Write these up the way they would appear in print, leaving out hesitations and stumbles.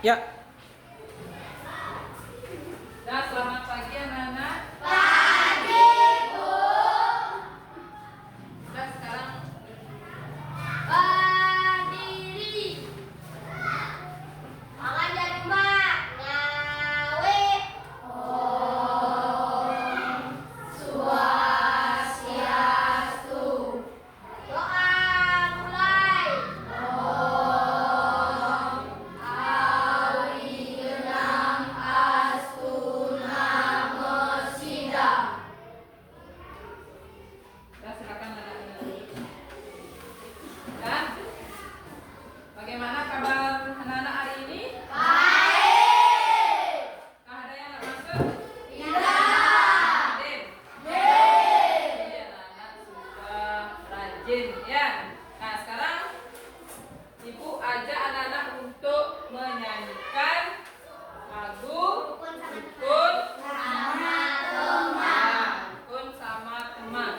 Ya. Nah, selamat pagi anak-anak. Pagi, Bu. Nah, sekarang Berdiri. Tangan dari mak. Ngawe. Om Swastiastu. Doa mulai. Om Awigenang Astunamo Sidam. nah, silakan anak-anak. Dan bagaimana kabar anak-anak hari ini? Baik. Nah, ada yang nggak masuk? Tidak. Adin? Baik. Iya, anak-anak sudah rajin ya. Nah, sekarang Ibu ajak anak-anak untuk menyanyikan lagu Rukun Sama teman. Rukun sama teman.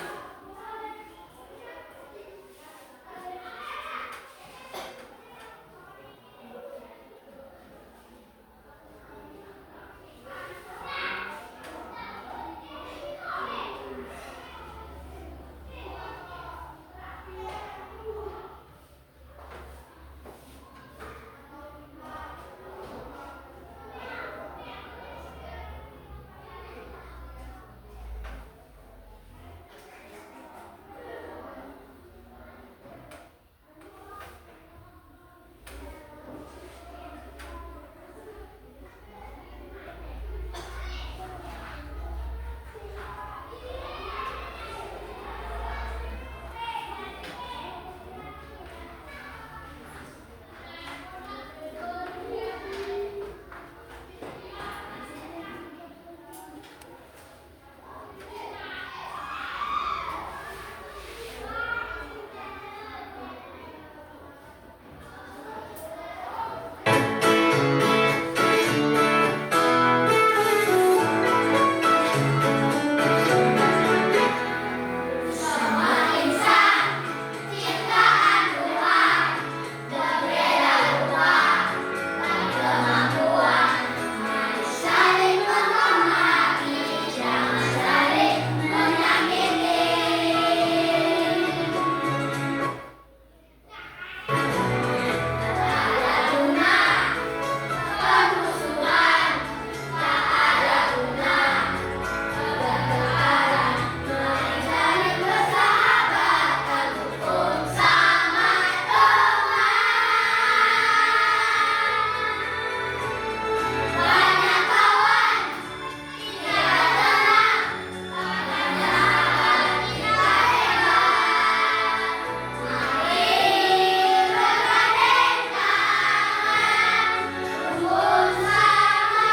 Semua insan ciptaan Tuhan berbeda rupa dan kemampuan. Mari saling menghormati, jangan saling menyakiti. Tak ada guna permusuhan, tak ada guna pertengkaran. Mari saling bersahabatan, rukun sama teman. Banyak kawan tidak tenang, banyak sahabat tidak hebat. Mari bergandeng tangan, rukun sama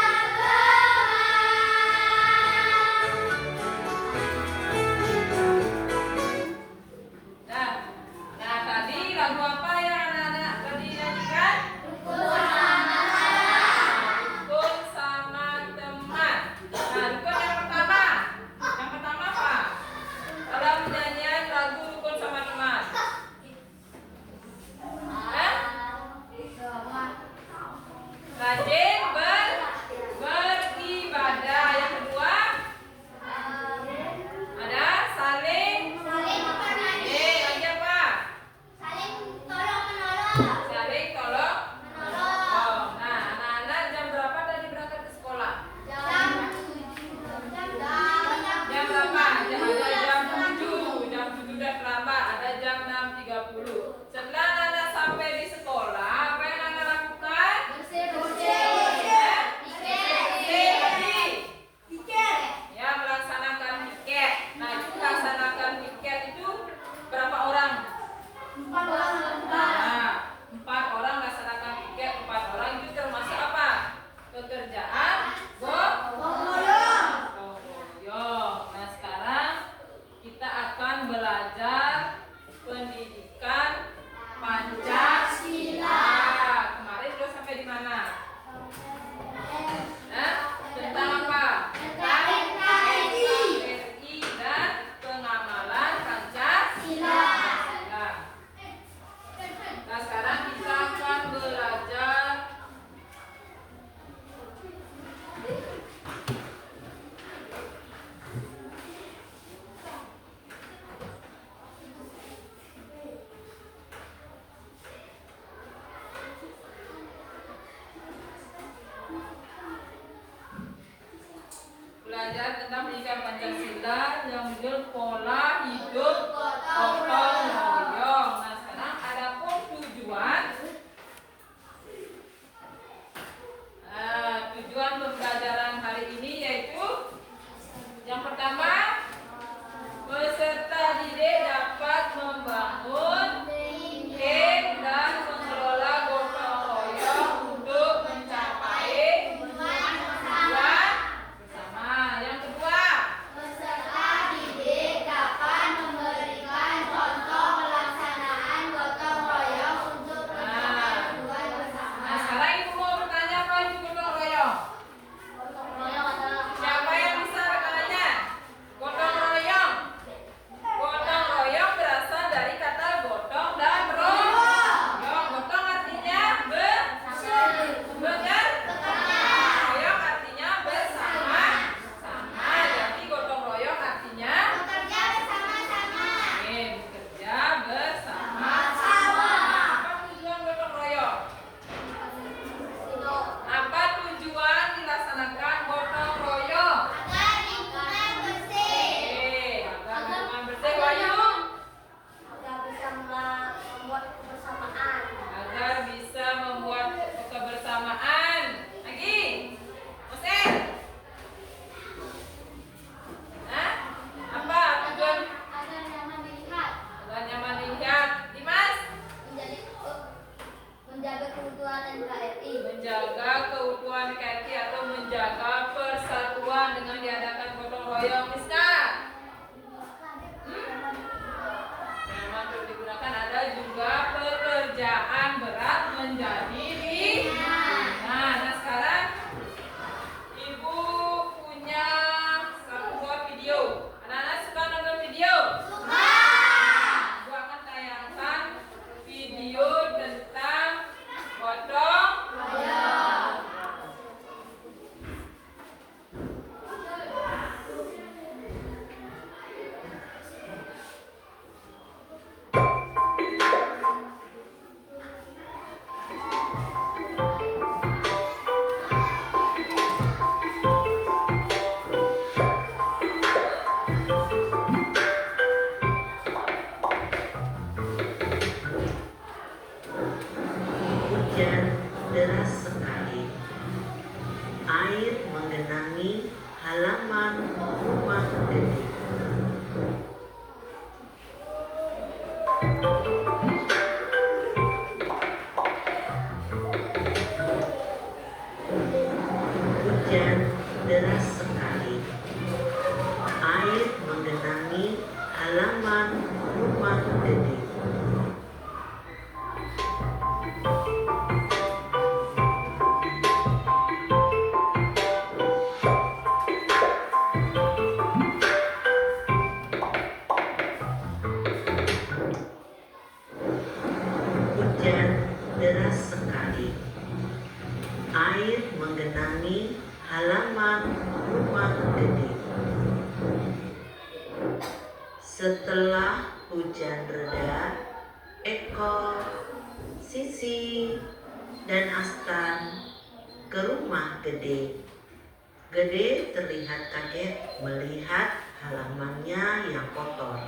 Nah, tadi lagu apa yang anak-anak tadi nyanyikan? Rukun sama teman. Nah, rukun yang pertama. Yang pertama apa? Dalam nyanyian lagu Rukun sama teman. Hah? Rajin beribadah. Yang kedua ada saling. Lagi apa? Saling tolong. Oh, nah, anak-anak jam berapa tadi berangkat ke sekolah? Jam berapa? Jam 7. Jam 7 udah terlambat. Ada jam 6.30. Setelah anak-anak sampai di sekolah, apa yang anak lakukan? Bersih. belajar tentang pendidikan Pancasila yang berjudul pola hidup gotong royong. Nah, sekarang ada tujuan. Tujuan pembelajaran hari ini yaitu yang pertama, peserta didik dapat membangun, tim dan mengelola gotong royong untuk mencapai tujuan bersama. Yang kedua, Peserta didik dapat memberikan contoh pelaksanaan gotong royong untuk mencapai tujuan bersama. nah sekarang ibu mau bertanya apa itu gotong royong? Gotong royong adalah Siapa yang bisa rekanannya? Gotong royong. Gotong royong berasal dari kata gotong dan royong. Gotong artinya royong artinya bersama. Sama. Jadi gotong royong artinya bekerja bersama-sama. bekerja bersama. Sama. Apa tujuan gotong royong? Apa tujuan dilaksanakan gotong royong? Agar lingkungan bersih. Agar lingkungan bersih. Wahyu. Agar bisa membuat kebersamaan. Agar bisa membuat kebersamaan. Lagi. Osen. Hah? Apa tujuan? Agar nyaman dilihat. Agar nyaman dilihat. Dimas. Menjaga keutuhan NKRI. Menjaga keutuhan NKRI atau menjaga persatuan dengan diadakan gotong royong. Miska. Memang perlu digunakan. Ada juga pekerjaan berat menjadi ringan. Nah sekarang ibu punya satu buah video. Anak-anak suka nonton video? Suka. Ibu akan tayangkan video tentang gotong royong. Hujan deras sekali. Air menggenangi halaman rumah gede. Hujan deras sekali. Air menggenangi halaman rumah gede. Hujan deras sekali. Air menggenangi halaman rumah gede. Setelah hujan reda, Eko, Sisi, dan Astan ke rumah Gede. Gede terlihat kaget melihat halamannya yang kotor.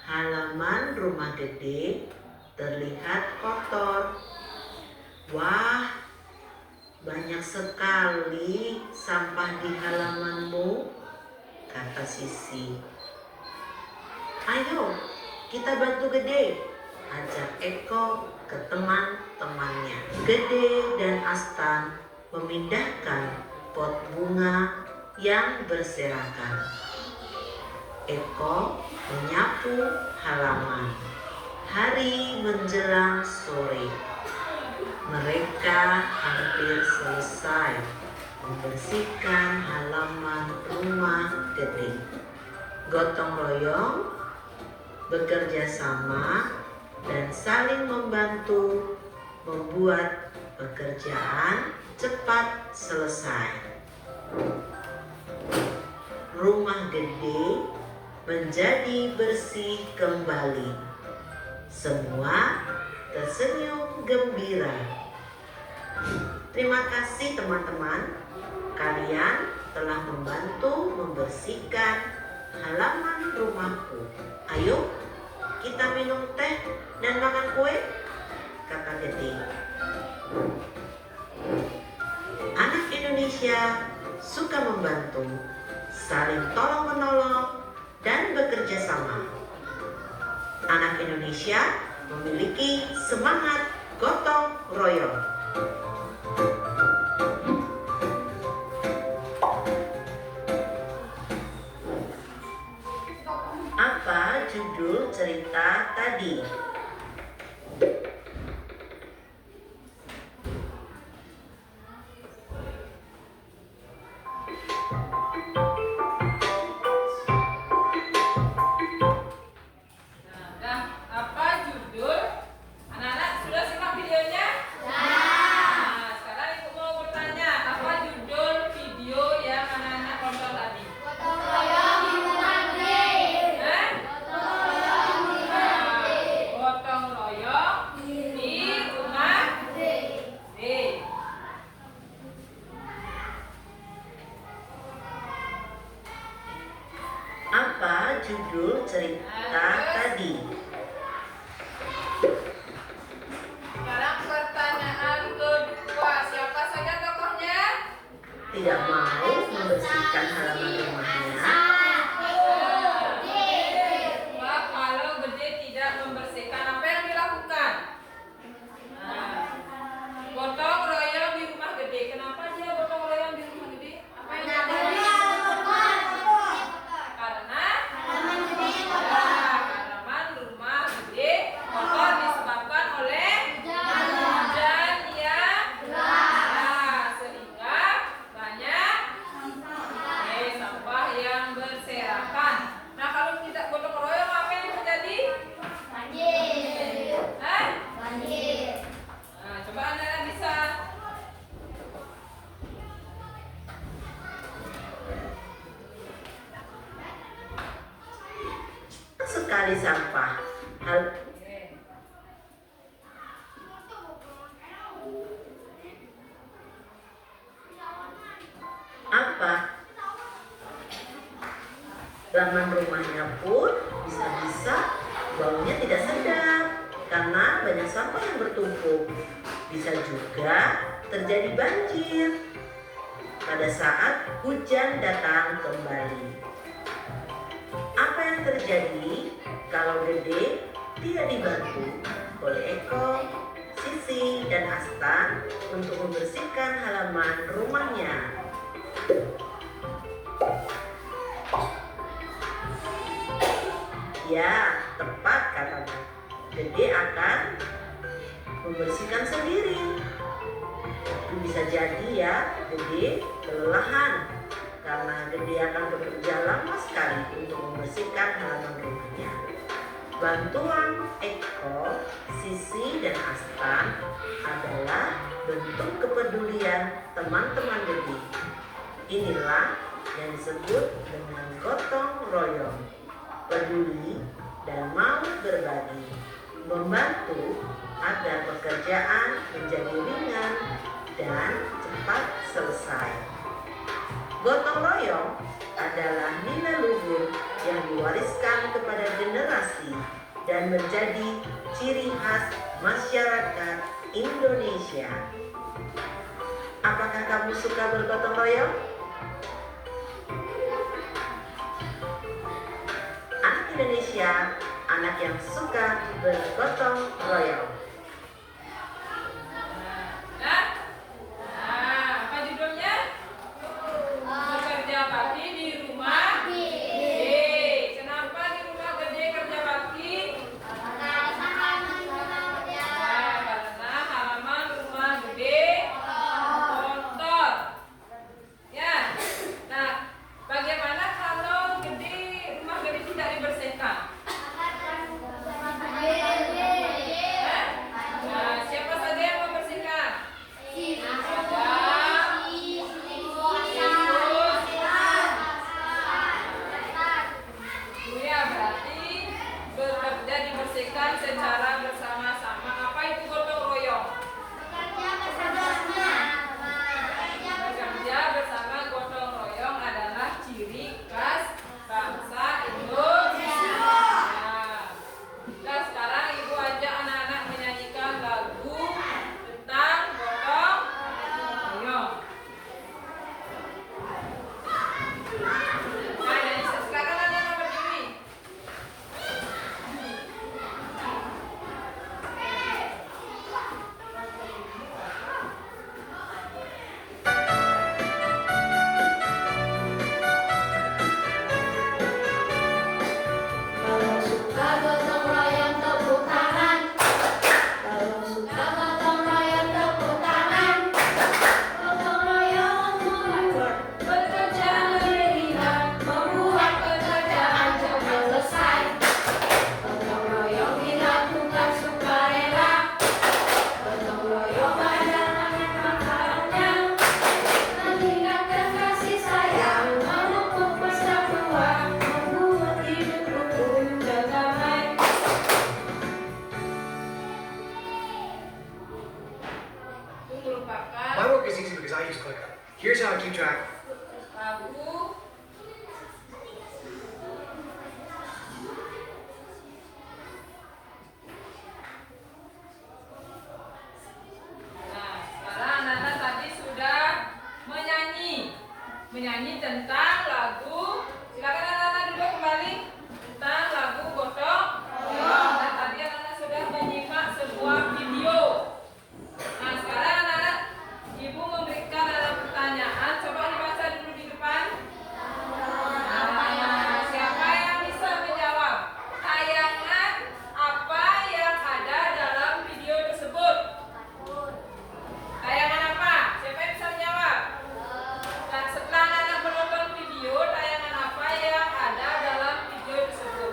Halaman rumah Gede terlihat kotor. Wah, banyak sekali sampah di halamanmu, kata Sisi. Ayo, kita bantu Gede, ajak Eko ke teman-temannya. Gede dan Astan memindahkan pot bunga yang berserakan. Eko menyapu halaman. Hari menjelang sore. Mereka hampir selesai membersihkan halaman rumah Gede. Gotong royong, bekerja sama, dan saling membantu membuat pekerjaan cepat selesai. Rumah Gede menjadi bersih kembali. Semua tersenyum gembira. Terima kasih teman-teman. Kalian telah membantu membersihkan halaman rumahku. Ayo, kita minum teh dan makan kue, kata Gede. Anak Indonesia suka membantu, saling tolong-menolong, dan bekerja sama. Anak Indonesia memiliki semangat gotong royong. Apa judul cerita tadi? Nah, apa judul? Anak-anak sudah simak videonya? Ya. Nah, sekarang ibu mau bertanya, apa judul video yang anak-anak tonton tadi? Gotong royong di rumah gede. Hah? Gotong royong di rumah gede. Gotong royong di rumah Gede. gede. Apa judul cerita tadi? Sekarang pertanyaan kedua, siapa saja tokohnya? Tidak mau membersihkan halaman rumahnya. Wah, kalau Gede tidak membersihkan, apa yang dilakukan? Nah, gotong royong di rumah Gede. Kenapa dia gotong royong di rumah Gede? Apa yang terjadi? Karena halaman rumah Gede kotor disebabkan oleh hujan yang deras, sehingga banyak sampah yang berserakan. Nah, kalau tidak gotong royong, apa yang terjadi? Banjir. Hah? Banjir. Nah, coba Anda bisa. Sekali sampah. Apa? Halaman rumahnya pun bisa-bisa baunya tidak sedap karena banyak sampah yang bertumpuk. Bisa juga terjadi banjir pada saat hujan datang kembali. Apa yang terjadi kalau Gede tidak dibantu oleh Eko, Sisi, dan Astan untuk membersihkan halaman rumahnya? Ya, tepat katanya. Gede akan membersihkan sendiri. Itu bisa jadi ya, Gede kelelahan karena Gede akan bekerja lama sekali untuk membersihkan halaman rumahnya. Bantuan Eko, Sisi, dan Astan adalah bentuk kepedulian teman-teman Gede. Inilah yang disebut dengan gotong royong. Peduli dan mau berbagi, membantu agar pekerjaan menjadi ringan dan cepat selesai. Gotong royong adalah nilai luhur yang diwariskan kepada generasi dan menjadi ciri khas masyarakat Indonesia. Apakah kamu suka bergotong royong? Anak Indonesia, anak yang suka bergotong royong. Nah, apa judulnya? Bekerja bakti di rumah Gede. Kenapa di rumah Gede kerja bakti? Karena halaman rumah Gede kotor. Ya. Nah, bagaimana kalau rumah Gede tidak dibersihkan? Hah? merupakan My work is easy because I use ClickUp. Here's how I keep track. lagu sekarang anak-anak tadi sudah menyanyi tentang lagu. Silakan anak-anak duduk kembali tentang lagu gotong royong. Dan tadi anak-anak sudah menyimak sebuah video. Nah sekarang anak-anak ibu memberikan ada pertanyaan. Coba dibaca dulu di depan. Nah, siapa yang bisa menjawab? Tayangan apa yang ada dalam video tersebut? Tayangan apa? Siapa yang bisa menjawab? Dan setelah anak menonton video, tayangan apa yang ada dalam video tersebut?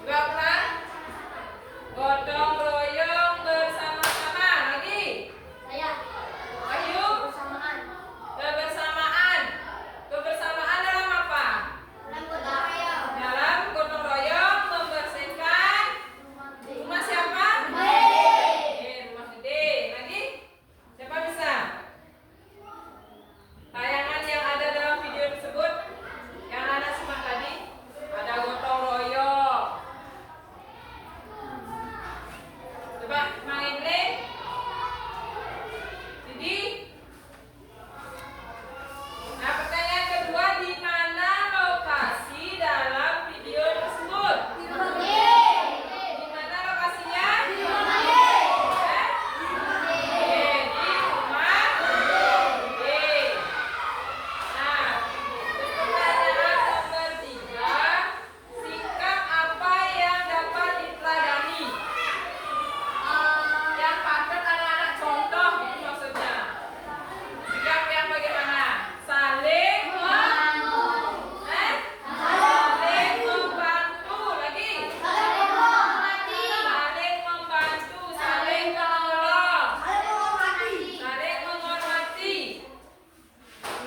Dua ulang. Gotong royong bersama-sama. Lagi. Saya. Ayo. Bersamaan. Kebersamaan. Kebersamaan dalam apa? Dalam gotong royong. Dalam gotong royong membersihkan rumah siapa? Rumah gede. Lagi? Siapa bisa? Tayangan yang ada dalam video tersebut yang anak simak tadi ada gotong royong. Coba main link. Jadi, nah pertanyaan kedua, di mana lokasi dalam video tersebut? Di mana lokasinya? Di rumah gede. Nah, terus pertanyaan nomor 3, sikap apa yang dapat diteladani? Yang patut anak-anak contoh itu maksudnya. Sikap yang bagaimana? Saling saling membantu. Lagi. Saling membantu, saling menolong, saling menghormati.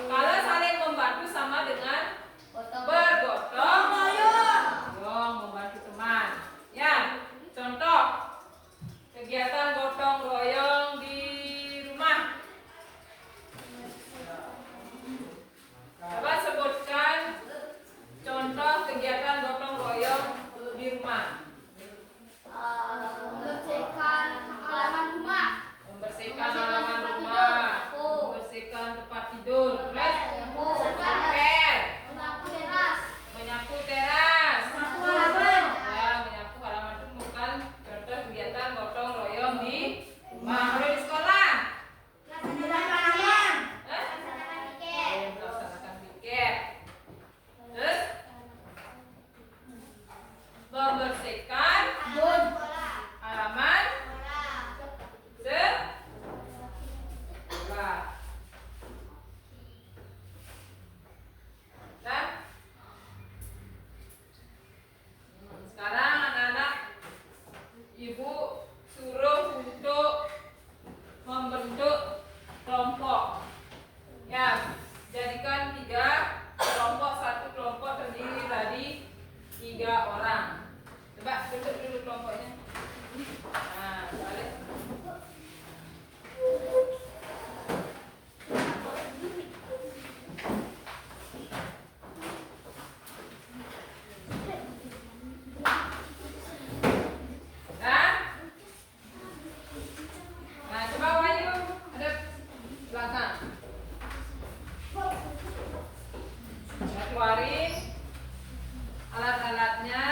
Kalau saling membantu sama dengan bergotong royong, membantu teman. Ya, contoh kegiatan gotong royong di rumah. Coba sebutkan contoh kegiatan gotong royong di rumah. Membersihkan halaman rumah. Membersihkan halaman rumah, membersihkan tempat tidur, terus ngepel, menyapu teras. Ya, menyapu halaman itu bukan contoh kegiatan gotong royong di rumah. Kalau di sekolah, melaksanakan piket. Terus membersihkan halaman sekolah. Nah, sekarang anak-anak ibu suruh untuk membentuk kelompok. Ya, jadikan 3 kelompok, satu kelompok terdiri dari 3 orang. Coba bentuk dulu kelompoknya. Nah, balik. Nah, coba Wahyu ada belakang. Ya, keluarin alat-alatnya.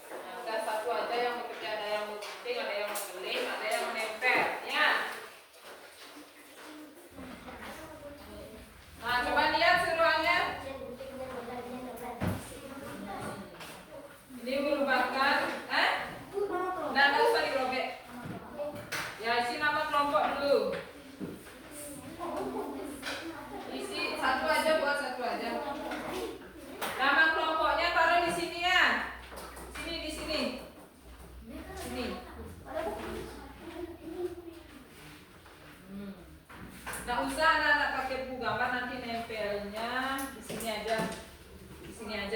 Nah, ada satu aja yang bekerja, ada yang gunting, ada yang menggeleng, ada yang menempel. Ya. Nah, coba lihat seruannya. Ini merupakan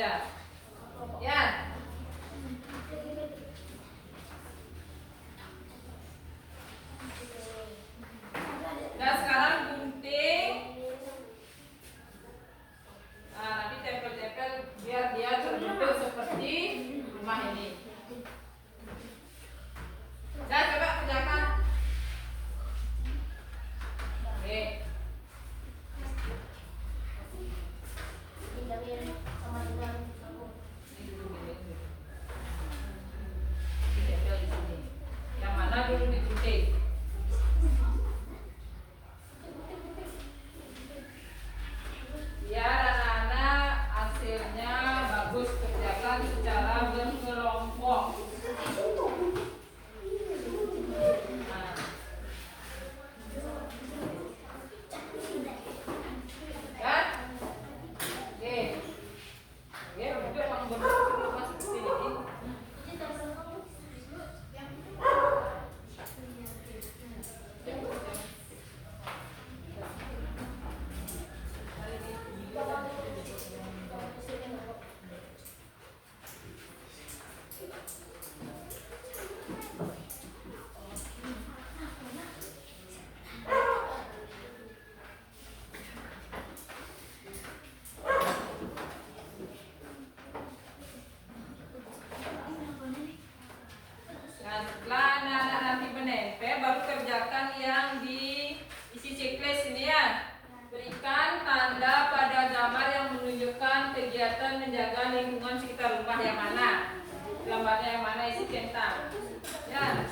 aja. Ya. Dan sekarang gunting. Nah, nanti tempel-tempel biar dia terbentuk seperti rumah ini. Dan coba kerjakan. Oke. Ditempel di sini. Yang mana dulu digunting? Biar anak-anak hasilnya bagus, kerjakan secara berkelompok. Nah. Kan? Oke. Oke, bentuk yang berbentuk seperti ini. Nah, setelah anak-anak nanti menempel, baru kerjakan yang di isi checklist ini ya. Berikan tanda pada gambar yang menunjukkan kegiatan menjaga lingkungan sekitar rumah yang mana. Gambarnya yang mana isi centang. Ya.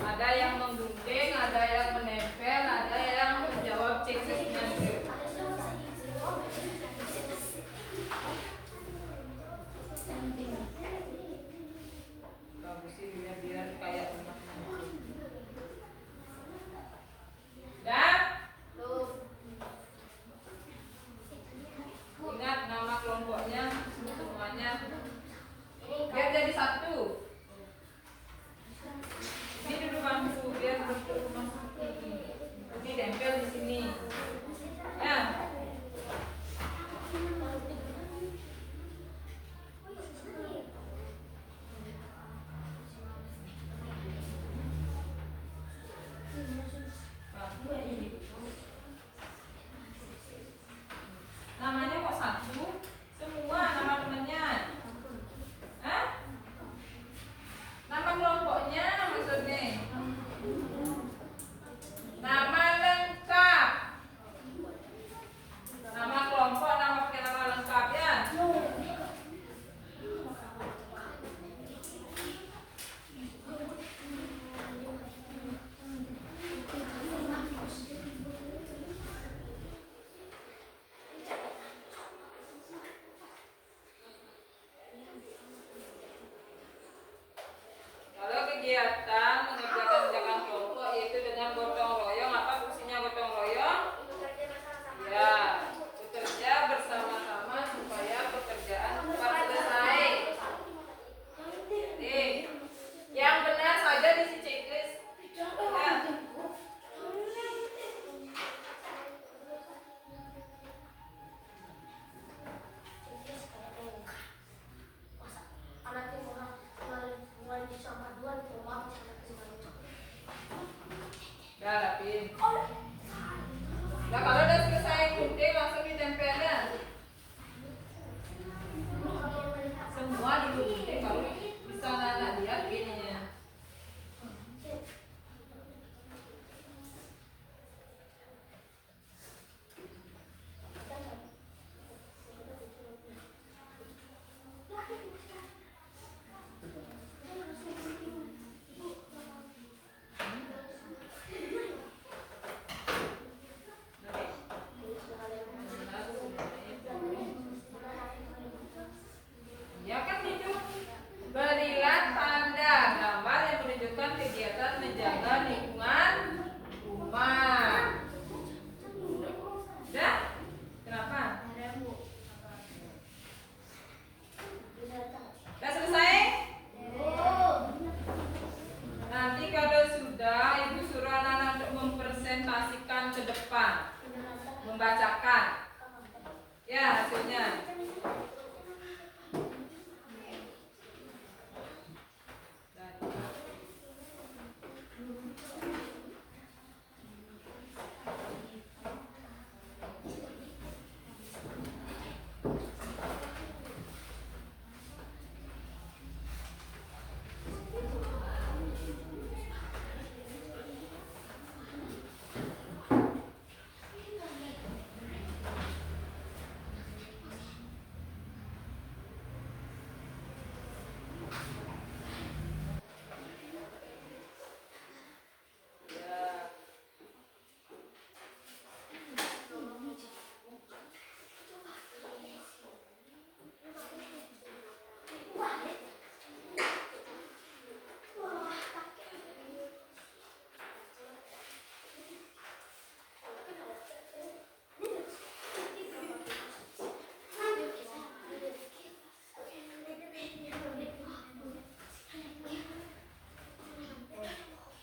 Ada yang menggunting, ada yang menempel, ada yang menjawab checklistnya. Bagus sih biar kayak rumah. Dan ingat nama kelompoknya semuanya biar jadi satu. Ini dulu bangku biar bentuk rumah ini tempel di sini. Ya. Namanya kok satu? Semua nama temannya. Hah? Ya, hasilnya.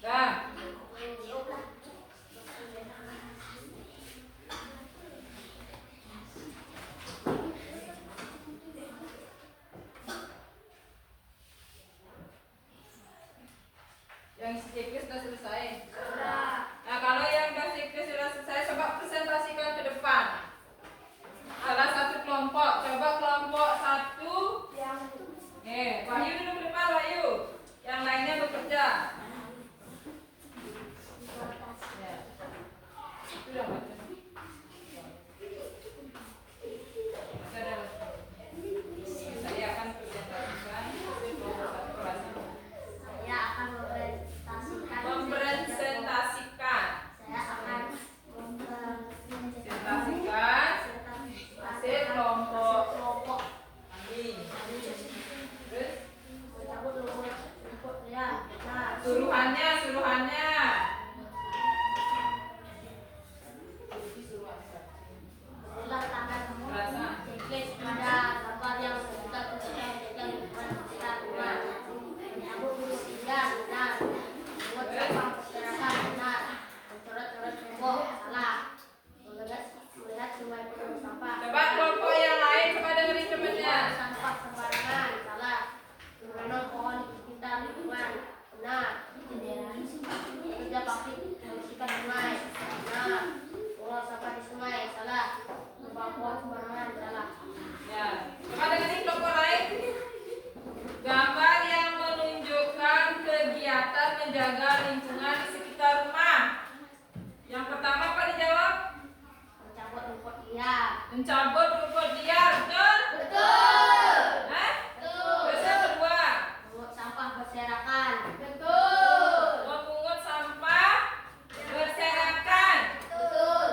Dah. Yang checklist sudah selesai. Nah, kalau yang checklist sudah selesai, coba presentasikan ke depan. Salah satu kelompok, coba kelompok 1. Wahyu duduk depan, Wahyu. Yang lainnya bekerja. Ya. Sudah, Mas. Saya akan presentasikan hasil kelompok 1 kelas. Saya akan mempresentasikan. Mempresentasikan. Saya akan Presentasikan hasil kelompok. kelompok. Amin. Terus Mencabut rumput ya. Nah, suruhannya. adalah tanda Rasa. checklist pada gambar yang kita tunjukkan dengan kita benar. Menyambut huruf tiga benar. Membuat cabang perserahan benar. Mencoret-coret tembok salah. Melihat sungai penuh sampah. Coba kelompok yang lain, coba dengerin temannya. Buang sampah sembarangan salah. Menanam pohon di sekitar lingkungan benar. Kerja bakti membersihkan sungai benar. Buang sampah di sungai salah. Membuang pohon sembarangan salah. Ya, coba dengerin kelompok lain. Gambar yang menunjukkan kegiatan menjaga lingkungan di sekitar rumah. Yang pertama apa dijawab? Mencabut rumput liar. Mencabut rumput liar, betul? Betul. Hah? Betul. Terus yang kedua, Memungut sampah berserakan. memungut sampah berserakan. Betul.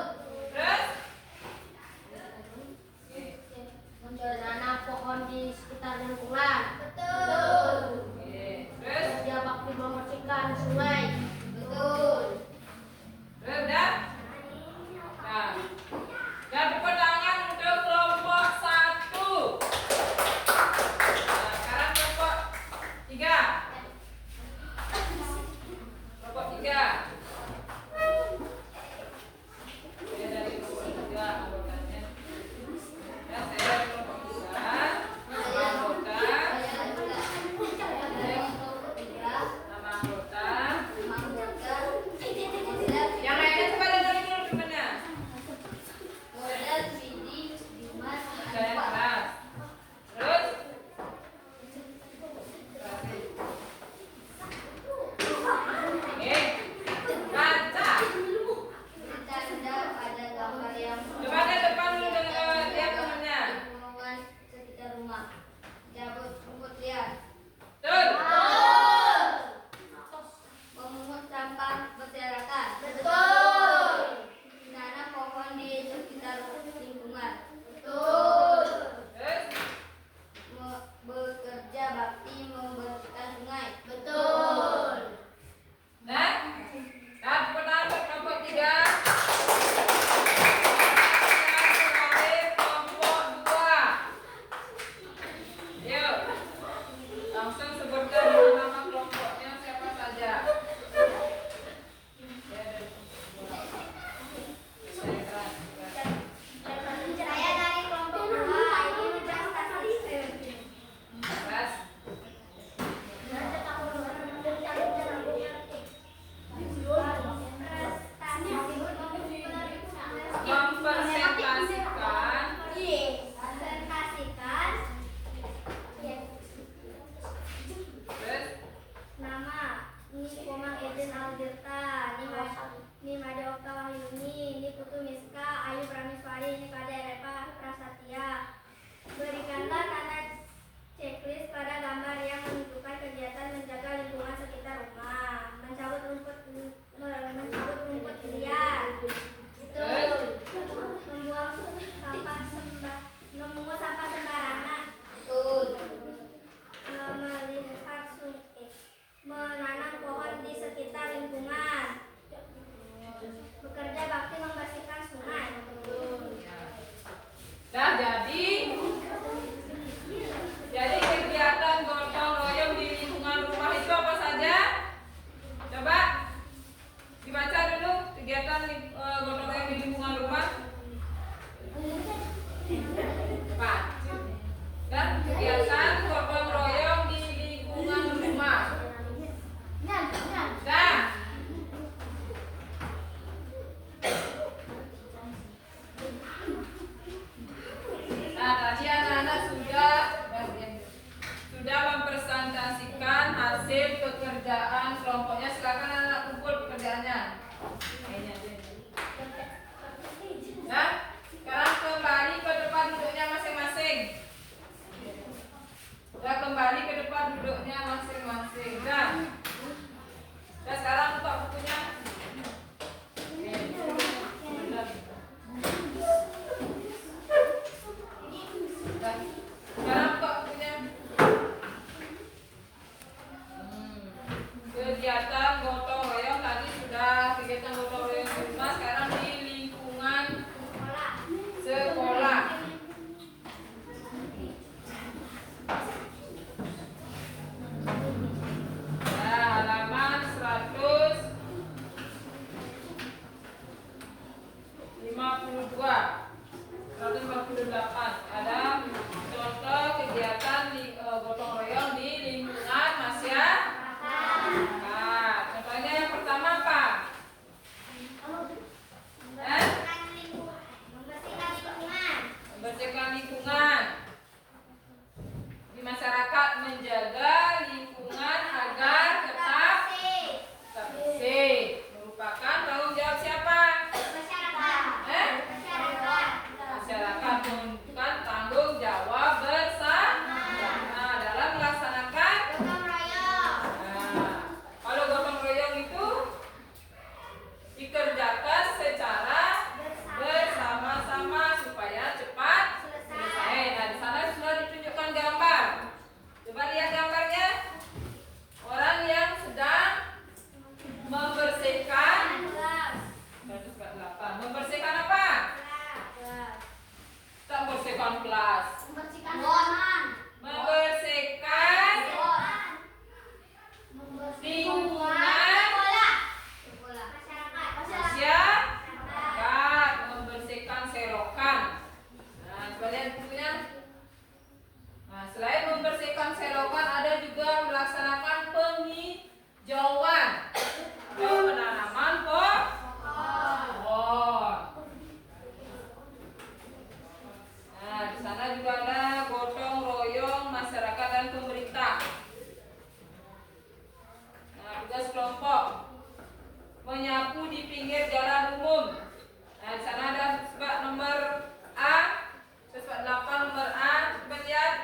Terus? Menanam pohon di sekitar lingkungan. Betul. Oke. Terus? Kerja bakti membersihkan sungai. Betul. Terus udah? Nah, dan tepuk tangan untuk kelompok 1. Nah, sekarang kelompok 3. Kelompok 3. Saya dari kelompok 3 anggotanya. Ya, saya dari kelompok 3. Nama anggota. Nama anggota. jadi kegiatan gotong royong di lingkungan rumah itu apa saja? Coba dibaca dulu kegiatan gotong royong di lingkungan rumah. Pak. Dan kegiatan gotong royong di lingkungan rumah. Nah. Tadi anak-anak sudah mempresentasikan hasil pekerjaan kelompoknya. Silakan anak kumpul pekerjaannya. Nah, sekarang kembali ke depan duduknya masing-masing. Sudah kembali ke depan duduknya masing-masing. Nah, sekarang buka bukunya. Sekarang buka bukunya. Kegiatan gotong royong tadi sudah kegiatan gotong royong di rumah, sekarang di lingkungan sekolah. Nah, halaman 158 ada contoh kegiatan gotong royong di lingkungan masyarakat. Contohnya yang pertama apa? Membersihkan lingkungan. Di masyarakat menjaga lingkungan agar tetap bersih. Merupakan tanggung jawab siapa? Masyarakat menunjukkan tanggung jawab bersama dalam melaksanakan gotong royong. Kalau gotong royong itu dikerjakan secara bersama-sama supaya cepat selesai. Nah, di sana sudah ditunjukkan gambar. Coba lihat gambarnya. Orang yang sedang membersihkan. Membersihkan apa? Tak membersihkan kelas. Membersihkan lingkungan masyarakat, membersihkan selokan. Nah, coba lihat bukunya. Nah, selain membersihkan selokan, ada juga melaksanakan penghijauan dan penanaman pohon. Nah, di sana juga ada gotong royong masyarakat dan pemerintah. Nah, tugas kelompok menyapu di pinggir jalan umum. Nah, di sana ada sebab nomor A, sebab 8 nomor A. Coba lihat.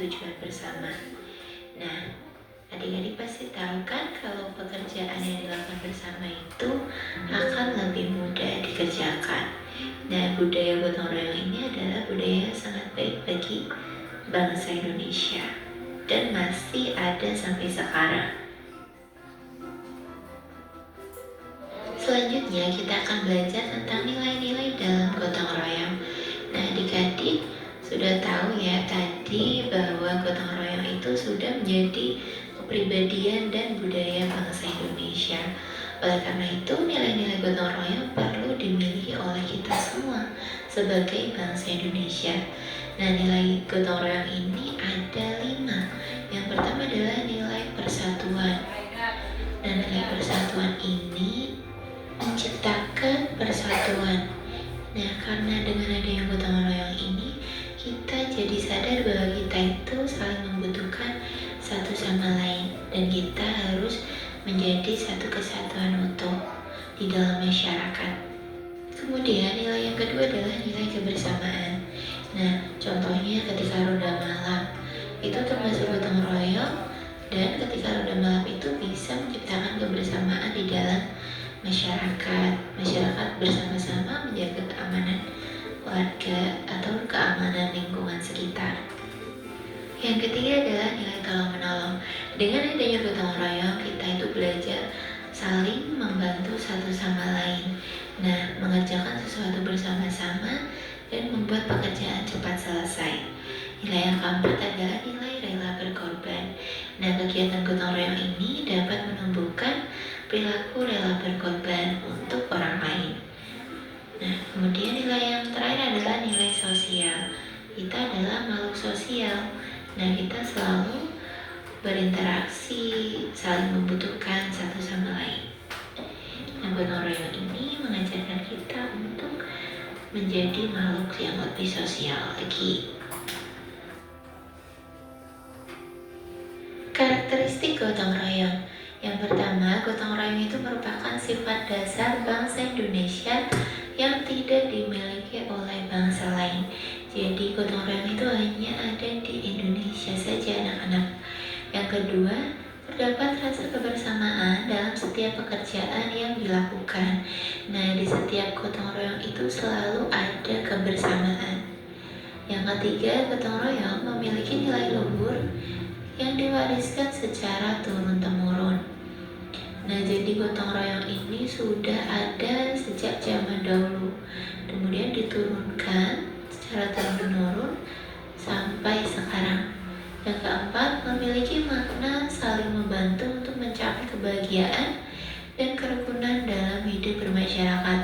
tujuan bersama. Nah, adik-adik pasti tahu kan kalau pekerjaan yang dilakukan bersama itu akan lebih mudah dikerjakan. Nah, budaya gotong royong ini adalah budaya yang sangat baik bagi bangsa Indonesia dan masih ada sampai sekarang. Selanjutnya kita akan belajar tentang nilai-nilai dalam gotong royong. Nah, adik-adik sudah tahu ya tadi bahwa gotong royong itu sudah menjadi kepribadian dan budaya bangsa Indonesia. Oleh karena itu, nilai-nilai gotong royong perlu dimiliki oleh kita semua sebagai bangsa Indonesia. Nah, nilai gotong royong ini ada 5. Yang pertama adalah nilai persatuan. Nah, nilai persatuan ini menciptakan persatuan. Nah, karena dengan adanya gotong royong ini, kita jadi sadar bahwa kita itu saling membutuhkan satu sama lain dan kita harus menjadi satu kesatuan utuh di dalam masyarakat. Kemudian nilai yang kedua adalah nilai kebersamaan. Nah, contohnya ketika roda malam itu termasuk gotong royong, dan ketika roda malam itu bisa menciptakan kebersamaan di dalam masyarakat. Masyarakat bersama-sama menjaga keamanan warga atau keamanan lingkungan sekitar. Yang ketiga adalah nilai tolong-menolong. Dengan adanya gotong royong, kita itu belajar saling membantu satu sama lain. Nah, mengerjakan sesuatu bersama-sama dan membuat pekerjaan cepat selesai. Nilai yang keempat adalah nilai rela berkorban. Nah, kegiatan gotong royong ini dapat menumbuhkan perilaku rela berkorban untuk orang lain. Nah, kemudian nilai yang terakhir adalah nilai sosial. Kita adalah makhluk sosial. Nah, kita selalu berinteraksi, saling membutuhkan satu sama lain. Nah, gotong royong ini mengajarkan kita untuk menjadi makhluk yang lebih sosial lagi. Karakteristik gotong royong. Yang pertama, gotong royong itu merupakan sifat dasar bangsa Indonesia yang tidak dimiliki oleh bangsa lain. Jadi gotong royong itu hanya ada di Indonesia saja, anak-anak. Yang kedua, terdapat rasa kebersamaan dalam setiap pekerjaan yang dilakukan. Nah, di setiap gotong royong itu selalu ada kebersamaan. Yang ketiga, gotong royong memiliki nilai luhur yang diwariskan secara turun-temurun. Nah, jadi gotong royong ini sudah ada sejak zaman dahulu, kemudian diturunkan secara turun-temurun sampai sekarang. Yang keempat, memiliki makna saling membantu untuk mencapai kebahagiaan dan kerukunan dalam hidup bermasyarakat.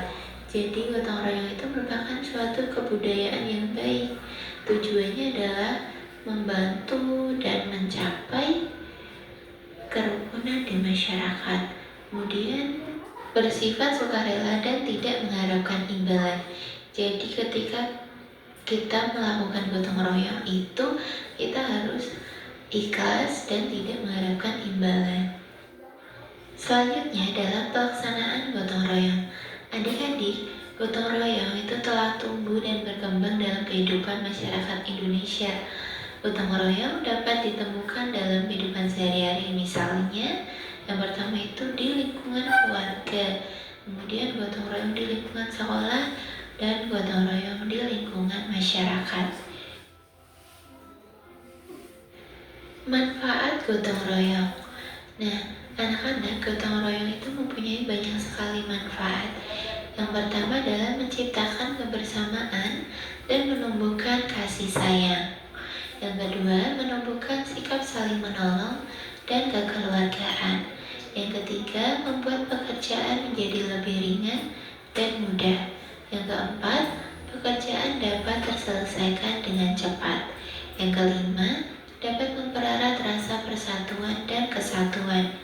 Jadi gotong royong itu merupakan suatu kebudayaan yang baik. Tujuannya adalah membantu dan mencapai kerukunan di masyarakat. Kemudian bersifat sukarela dan tidak mengharapkan imbalan. Jadi ketika kita melakukan gotong royong itu kita harus ikhlas dan tidak mengharapkan imbalan. Selanjutnya adalah pelaksanaan gotong royong. Adik-adik, gotong royong itu telah tumbuh dan berkembang dalam kehidupan masyarakat Indonesia. Gotong royong dapat ditemukan dalam kehidupan sehari-hari, misalnya yang pertama itu di lingkungan keluarga, kemudian gotong royong di lingkungan sekolah, dan gotong royong di lingkungan masyarakat. Manfaat gotong royong. Nah, anak-anak, gotong royong itu mempunyai banyak sekali manfaat. Yang pertama adalah menciptakan kebersamaan dan menumbuhkan kasih sayang. Yang kedua, menumbuhkan sikap saling menolong dan kekeluargaan. Yang ketiga, membuat pekerjaan menjadi lebih ringan dan mudah. Yang keempat, pekerjaan dapat terselesaikan dengan cepat. Yang kelima, dapat mempererat rasa persatuan dan kesatuan.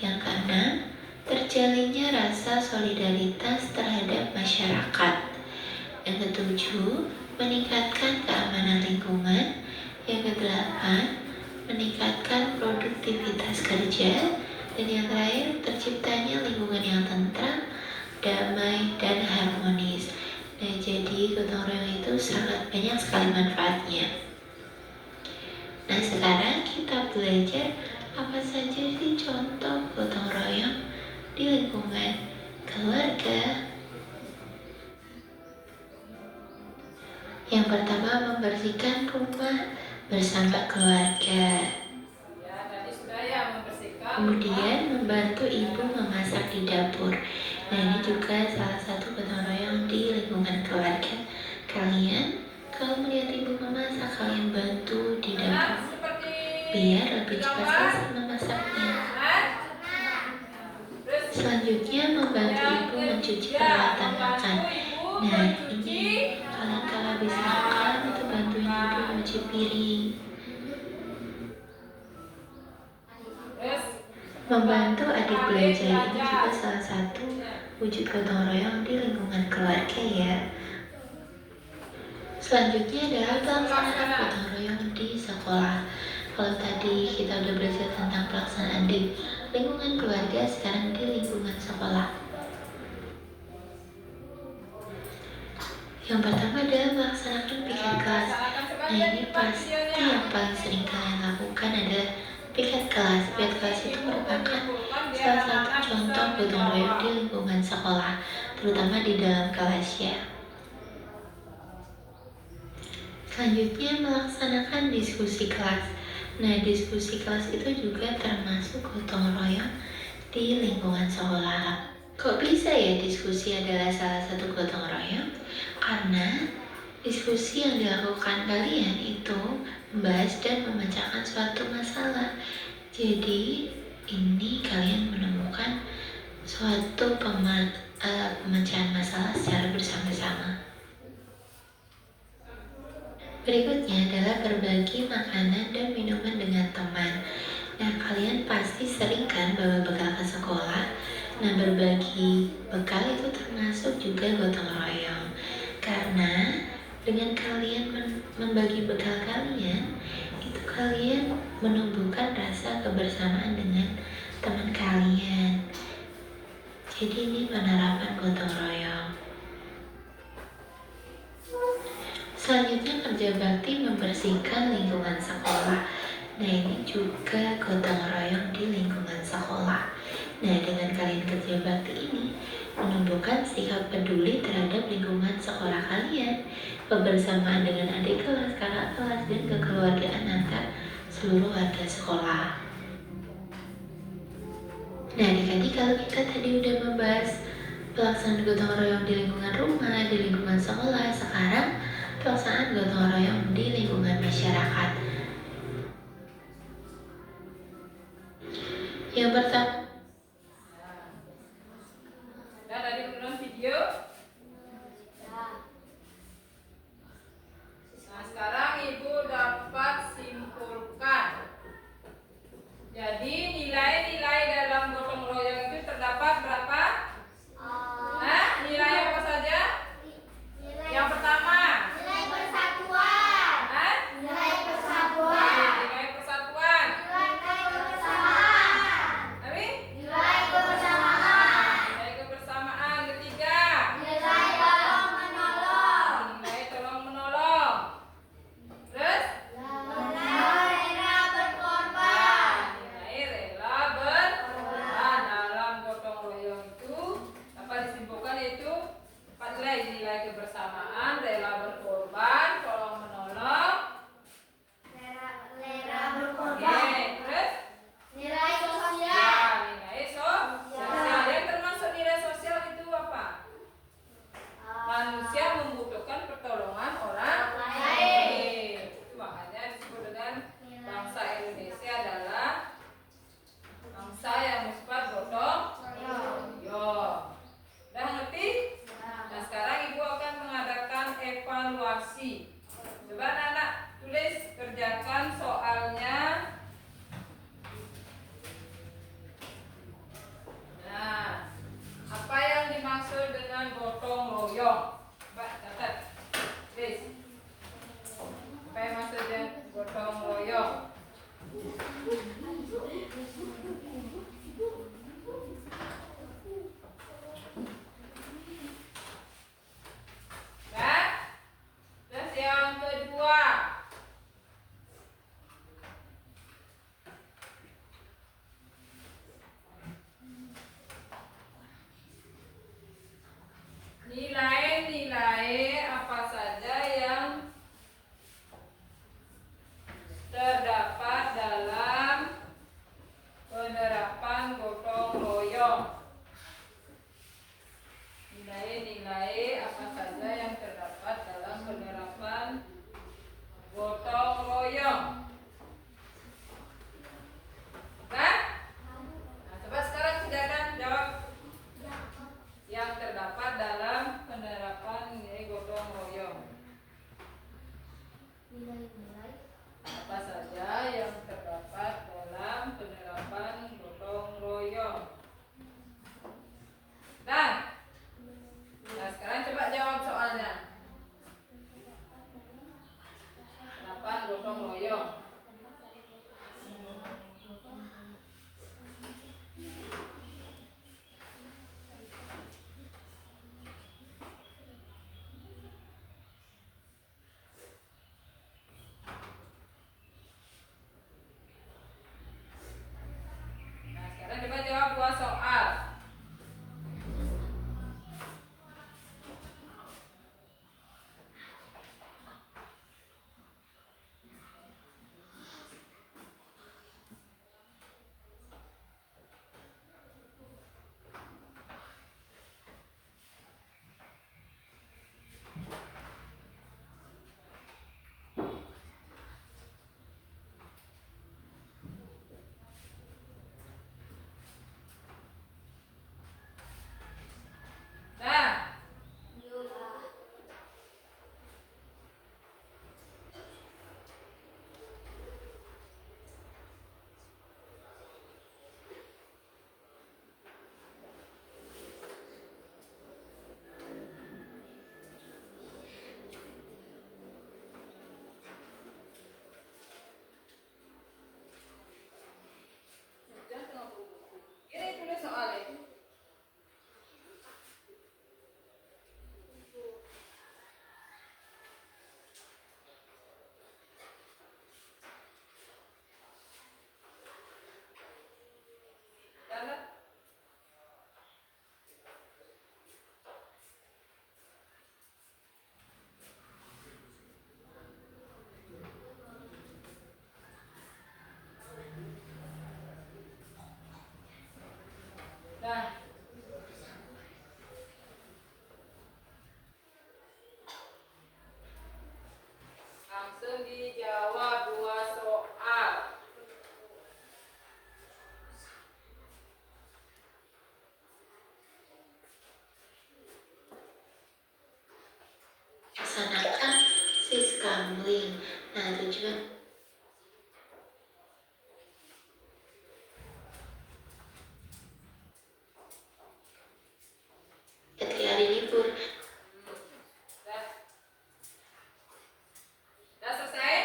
Yang keenam, terjalinnya rasa solidaritas terhadap masyarakat. Yang ketujuh, meningkatkan keamanan lingkungan. Yang kedelapan, meningkatkan produktivitas kerja. Dan yang terakhir, terciptanya lingkungan yang tentram, damai, dan harmonis. Nah, jadi gotong royong itu sangat banyak sekali manfaatnya. kita belajar apa saja sih contoh gotong royong di lingkungan keluarga. Yang pertama, membersihkan rumah bersama keluarga. Ya, tadi sudah ya membersihkan. Kemudian membantu ibu memasak di dapur. Nah, ini juga salah satu gotong royong di lingkungan keluarga. Kalian kalau melihat ibu memasak, kalian bantu di dapur Seperti biar lebih cepat selesai memasaknya. Selanjutnya, membantu ibu mencuci peralatan makan. Nah, ini kalian kalau habis makan itu bantuin ibu nyuci piring. Membantu adik belajar ini juga salah satu wujud gotong royong di lingkungan keluarga ya. Selanjutnya adalah pelaksanaan gotong royong di sekolah. Kalau tadi kita udah belajar tentang pelaksanaan di lingkungan keluarga, sekarang di lingkungan sekolah. Yang pertama adalah melaksanakan piket kelas. Nah, ini pasti yang paling sering kalian lakukan adalah piket kelas. Piket kelas itu merupakan salah satu contoh gotong royong di lingkungan sekolah, terutama di dalam kelas ya. Selanjutnya, melaksanakan diskusi kelas. Nah, diskusi kelas itu juga termasuk gotong royong di lingkungan sekolah. Kok bisa ya diskusi adalah salah satu gotong royong? Karena diskusi yang dilakukan kalian itu membahas dan memecahkan suatu masalah. Jadi, ini kalian menemukan suatu pemecahan masalah secara bersama-sama. Berikutnya adalah berbagi makanan dan minuman dengan teman. Nah, kalian pasti sering kan bawa bekal ke sekolah. Nah, berbagi bekal itu termasuk juga gotong royong. Karena dengan kalian membagi bekal kalian, itu kalian menumbuhkan rasa kebersamaan dengan teman kalian. Jadi ini penerapan gotong royong. Selanjutnya, kerja bakti membersihkan lingkungan sekolah. Nah, ini juga gotong royong di lingkungan sekolah. Nah, dengan kalian kerja bakti ini menumbuhkan sikap peduli terhadap lingkungan sekolah kalian, kebersamaan dengan adik kelas, kakak kelas, dan kekeluargaan antar seluruh warga sekolah. Nah, adik-adik, kalau kita tadi udah membahas pelaksanaan gotong royong di lingkungan rumah, di lingkungan sekolah, sekarang pelaksanaan gotong royong di lingkungan masyarakat. Yang pertama, Ya, tadi menonton video. Nah, sekarang ibu dapat simpulkan. Jadi nilai-nilai dalam gotong royong itu terdapat berapa? Nah, nilai apa saja? Yang pertama, Nilai persatuan. Hah? Nilai persatuan. Nilai persatuan. Nilai kebersamaan. Tapi Nilai kebersamaan. nilai kebersamaan. Ketiga, Nilai tolong menolong. nilai tolong menolong. Terus Nilai rela berkorban. nilai rela berkorban. Dalam gotong royong itu dapat disimpulkan yaitu 4 nilai kebersamaan, rela berkorban, tolong menolong. Rela berkorban. Oke, terus Nilai sosial. ya, nilai sosial. Yang termasuk nilai sosial itu apa? Manusia membutuhkan pertolongan orang lain. Itu makanya disebut dengan bangsa Indonesia adalah bangsa yang bersifat gotong royong. Udah ngerti? Nah, sekarang ibu akan mengadakan evaluasi. Coba anak-anak tulis, kerjakan soalnya. Nah, apa yang dimaksud dengan gotong royong? Coba catat, tulis. Apa yang maksud dengan gotong royong? Nah, terus yang kedua, dijawab 2 soal. Laksanakan siskamling. Nah, tujuan ketika hari libur. Udah. Udah selesai?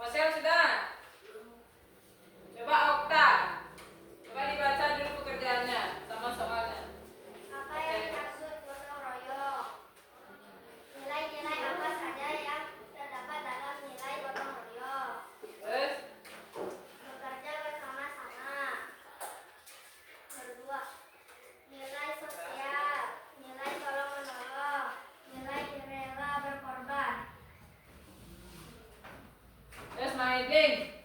Wasel sudah? Coba Okta. Coba dibaca dulu pekerjaannya sama soalnya. Apa yang dimaksud gotong royong? Nilai-nilai apa saja yang terdapat dalam nilai gotong royong? Terus Bekerja bersama-sama. Kedua, nilai sosial, nilai tolong-menolong, nilai rela berkorban. Terus main link.